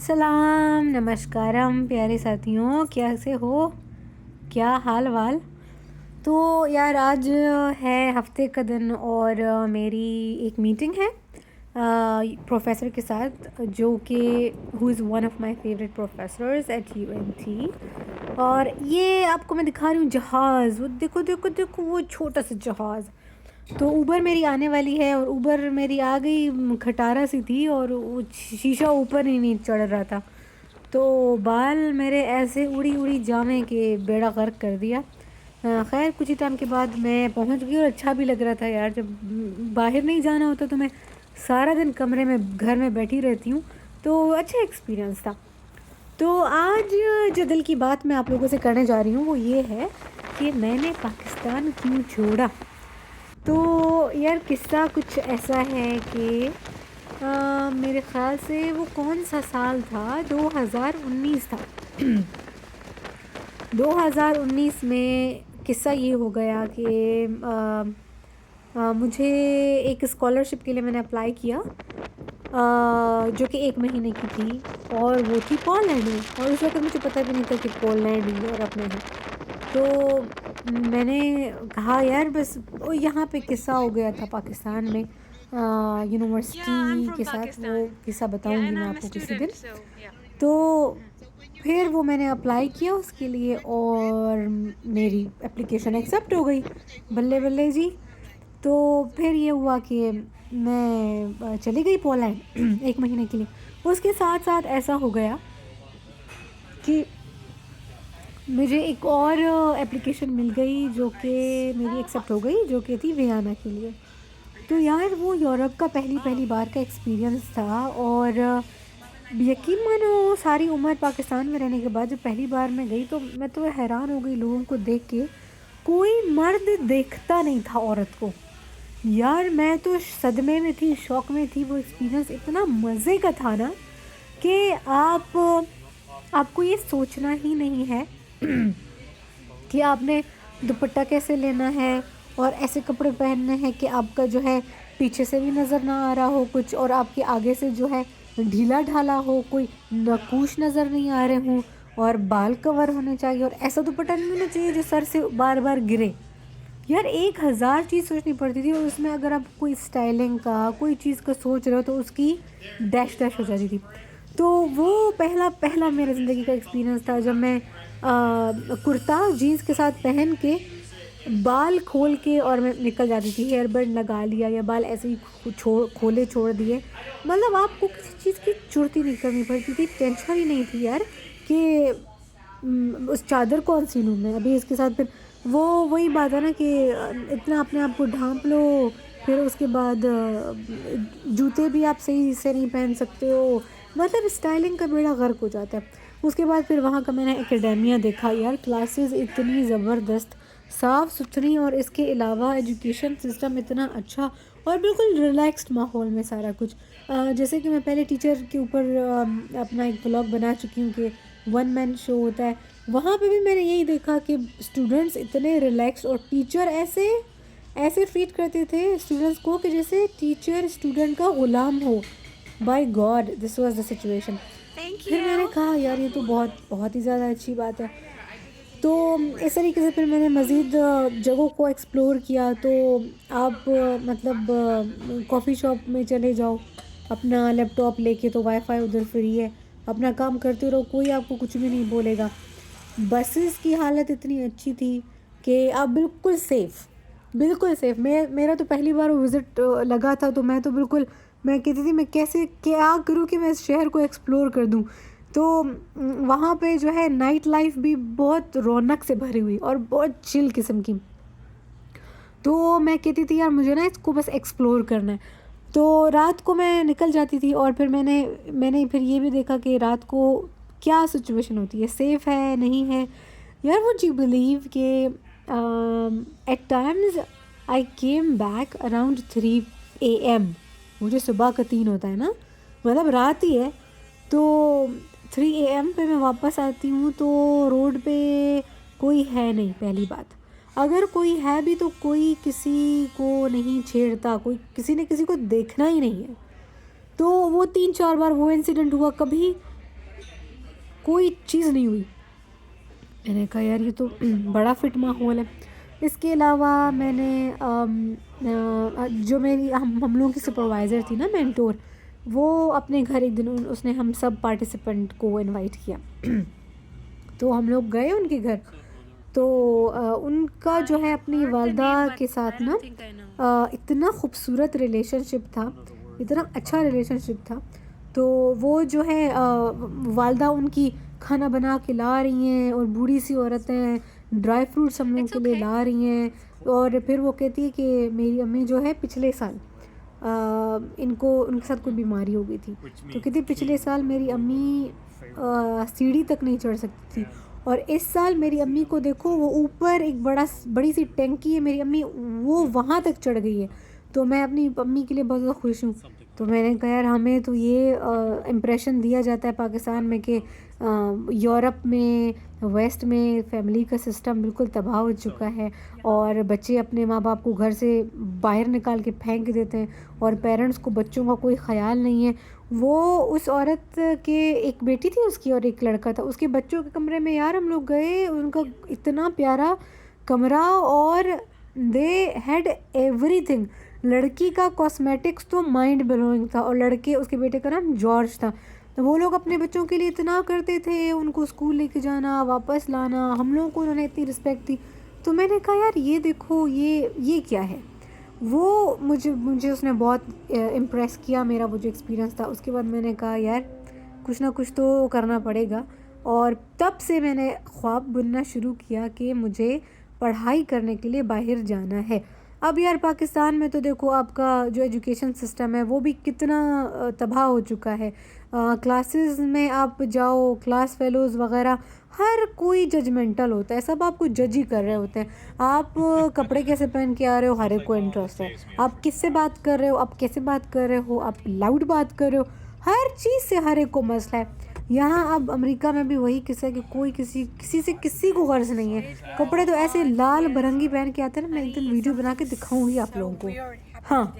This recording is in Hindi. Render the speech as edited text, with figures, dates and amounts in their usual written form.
सलाम, नमस्कारम प्यारे साथियों, कैसे हो? क्या हाल वाल? तो यार आज है हफ्ते का दिन और मेरी एक मीटिंग है प्रोफेसर के साथ जो कि who is one of my favourite professors at UNT. और ये आपको मैं दिखा रही हूँ जहाज़, वो देखो देखो देखो वो छोटा सा जहाज़। तो ऊबर मेरी आने वाली है और ऊबर मेरी आ गई, खटारा सी थी और वो शीशा ऊपर ही नहीं चढ़ रहा था। तो बाल मेरे ऐसे उड़ी उड़ी जामे के बेड़ा गर्क कर दिया। खैर कुछ ही टाइम के बाद मैं पहुंच गई और अच्छा भी लग रहा था यार। जब बाहर नहीं जाना होता तो मैं सारा दिन कमरे में घर में बैठी रहती हूँ, तो अच्छा एक्सपीरियंस था। तो आज जो दिल की बात मैं आप लोगों से करने जा रही हूँ वो ये है कि मैंने पाकिस्तान क्यों छोड़ा। तो यार किस्सा कुछ ऐसा है कि मेरे ख़्याल से वो कौन सा साल था, 2019 था। 2019 में किस्सा ये हो गया कि मुझे एक स्कॉलरशिप के लिए मैंने अप्लाई किया, जो कि 1 महीने की थी और वो थी पोलैंड में। और उस वक्त मुझे पता भी नहीं था कि पोलैंड यूरोप में है। तो मैंने कहा यार बस वो यहाँ पे किस्सा हो गया था पाकिस्तान में यूनिवर्सिटी के साथ, वो किस्सा बताऊंगी मैं आपको किसी दिन। तो फिर वो मैंने अप्लाई किया उसके लिए और मेरी एप्लीकेशन एक्सेप्ट हो गई। बल्ले बल्ले जी। तो फिर ये हुआ कि मैं चली गई पोलैंड 1 महीने के लिए। उसके साथ साथ ऐसा हो गया कि मुझे एक और एप्लीकेशन मिल गई जो कि मेरी एक्सेप्ट हो गई, जो कि थी वियना के लिए। तो यार वो यूरोप का पहली बार का एक्सपीरियंस था और यकीन मानो सारी उम्र पाकिस्तान में रहने के बाद जब पहली बार मैं गई तो मैं तो हैरान हो गई लोगों को देख के। कोई मर्द देखता नहीं था औरत को। यार मैं तो सदमे में थी, शौक में थी। वो एक्सपीरियंस इतना मज़े का था ना कि आपको ये सोचना ही नहीं है कि आपने दुपट्टा कैसे लेना है और ऐसे कपड़े पहनने हैं कि आपका जो है पीछे से भी नज़र ना आ रहा हो कुछ और आपके आगे से जो है ढीला ढाला हो, कोई नकूश नज़र नहीं आ रहे हों और बाल कवर होने चाहिए और ऐसा दुपट्टा नहीं होना चाहिए जो सर से बार बार गिरे। यार 1000 चीज़ सोचनी पड़ती थी और उसमें अगर आप कोई स्टाइलिंग का कोई चीज़ का सोच रहे हो तो उसकी डैश डैश हो जाती थी। तो वो पहला पहला मेरे ज़िंदगी का एक्सपीरियंस था जब मैं कुर्ता जीन्स के साथ पहन के बाल खोल के और मैं निकल जाती थी। हेयरबैंड लगा लिया या बाल ऐसे ही खोले छोड़ दिए। मतलब आपको किसी चीज़ की चुड़ती नहीं करनी पड़ती थी, टेंशन ही नहीं थी यार कि उस चादर कौन सी लूँ मैं अभी इसके साथ। फिर वो वही बात है ना कि इतना अपने आप को ढांप लो, फिर उसके बाद जूते भी आप सही से नहीं पहन सकते हो। मतलब स्टाइलिंग का बेड़ा गर्क हो जाता है। उसके बाद फिर वहाँ का मैंने एकेडेमिया देखा यार, क्लासेस इतनी ज़बरदस्त साफ़ सुथरी और इसके अलावा एजुकेशन सिस्टम इतना अच्छा और बिल्कुल रिलैक्स्ड माहौल में सारा कुछ। जैसे कि मैं पहले टीचर के ऊपर अपना एक ब्लॉग बना चुकी हूँ कि वन मैन शो होता है। वहाँ पे भी मैंने यही देखा कि स्टूडेंट्स इतने रिलैक्स और टीचर ऐसे ऐसे ट्रीट करते थे स्टूडेंट्स को कि जैसे टीचर स्टूडेंट का गुलाम हो। By God this was the situation. फिर मैंने कहा यार ये तो बहुत बहुत ही ज़्यादा अच्छी बात है। तो इस तरीके से फिर मैंने मज़ीद जगहों को एक्सप्लोर किया। तो आप मतलब कॉफ़ी शॉप में चले जाओ अपना लैपटॉप लेके, तो वाईफाई उधर फ्री है, अपना काम करते रहो, कोई आपको कुछ भी नहीं बोलेगा। बसेस की हालत इतनी अच्छी थी कि आप बिल्कुल सेफ़, बिल्कुल सेफ़। मेरा तो पहली बार विज़िट लगा था तो मैं तो बिल्कुल मैं कहती थी मैं कैसे क्या करूँ कि मैं इस शहर को एक्सप्लोर कर दूँ। तो वहाँ पे जो है नाइट लाइफ भी बहुत रौनक से भरी हुई और बहुत चिल किस्म की। तो मैं कहती थी यार मुझे ना इसको बस एक्सप्लोर करना है। तो रात को मैं निकल जाती थी और फिर मैंने फिर ये भी देखा कि रात को क्या सिचुएशन होती है, सेफ़ है नहीं है। यार वुड यू बिलीव कि at times I came back around 3 AM। मुझे सुबह का 3 होता है ना, मतलब रात ही है। तो 3 AM पे मैं वापस आती हूँ तो रोड पे कोई है नहीं। पहली बात, अगर कोई है भी तो कोई किसी को नहीं छेड़ता, कोई किसी ने किसी को देखना ही नहीं है। तो वो 3-4 बार वो इंसिडेंट हुआ। कभी कोई चीज़ नहीं हुई। मैंने कहा यार ये तो बड़ा फिट माहौल है। इसके अलावा मैंने जो मेरी हम लोगों की सुपरवाइज़र थी ना, मेंटोर, वो अपने घर एक दिन उसने हम सब पार्टिसिपेंट को इनवाइट किया। तो हम लोग गए उनके घर। तो उनका जो है अपनी वालदा के साथ ना इतना खूबसूरत रिलेशनशिप था, इतना अच्छा रिलेशनशिप था। तो वो जो है वालदा उनकी खाना बना के ला रही हैं और बूढ़ी सी औरतें ड्राई फ्रूट्स हम लोगों के लिए ला रही हैं। और फिर वो कहती है कि मेरी अम्मी जो है पिछले साल इनको उनके साथ कोई बीमारी हो गई थी। तो कहती पिछले साल मेरी अम्मी सीढ़ी तक नहीं चढ़ सकती थी, और इस साल मेरी अम्मी को देखो, वो ऊपर एक बड़ी सी टैंकी है, मेरी अम्मी वो वहाँ तक चढ़ गई है। तो मैं अपनी अम्मी के लिए बहुत ज़्यादा खुश हूँ। तो मैंने कहा यार हमें तो ये इम्प्रेशन दिया जाता है पाकिस्तान में कि यूरोप में, वेस्ट में फैमिली का सिस्टम बिल्कुल तबाह हो चुका है, और बच्चे अपने माँ बाप को घर से बाहर निकाल के फेंक देते हैं, और पेरेंट्स को बच्चों का कोई ख़याल नहीं है। वो उस औरत के एक बेटी थी उसकी और एक लड़का था, उसके बच्चों के कमरे में यार हम लोग गए, उनका इतना प्यारा कमरा, और दे हैड एवरीथिंग। लड़की का कॉस्मेटिक्स तो माइंड ब्लोइंग था, और लड़के, उसके बेटे का नाम जॉर्ज था। तो वो लोग अपने बच्चों के लिए इतना करते थे, उनको स्कूल लेके जाना, वापस लाना, हम लोगों को उन्होंने इतनी रिस्पेक्ट दी। तो मैंने कहा यार ये देखो, ये क्या है। वो मुझे उसने बहुत इम्प्रेस किया, मेरा वो जो एक्सपीरियंस था। उसके बाद मैंने कहा यार कुछ ना कुछ तो करना पड़ेगा, और तब से मैंने ख्वाब बुनना शुरू किया कि मुझे पढ़ाई करने के लिए बाहर जाना है। अब यार पाकिस्तान में तो देखो आपका जो एजुकेशन सिस्टम है वो भी कितना तबाह हो चुका है। क्लासेस में आप जाओ, क्लास फेलोज़ वगैरह हर कोई जजमेंटल होता है, सब आपको जज ही कर रहे होते हैं। आप कपड़े कैसे पहन के आ रहे हो, हर एक को इंटरेस्ट है। आप किससे बात कर रहे हो, आप कैसे बात कर रहे हो, आप लाउड बात कर रहे हो, हर चीज़ से हर एक को मसला है। यहाँ अब अमेरिका में भी वही किस्सा है कि कोई किसी से किसी को गर्ज नहीं है। कपड़े तो ऐसे लाल बरंगी पहन के आते हैं ना, मैं एक दिन वीडियो बना के दिखाऊंगी आप लोगों को। हाँ।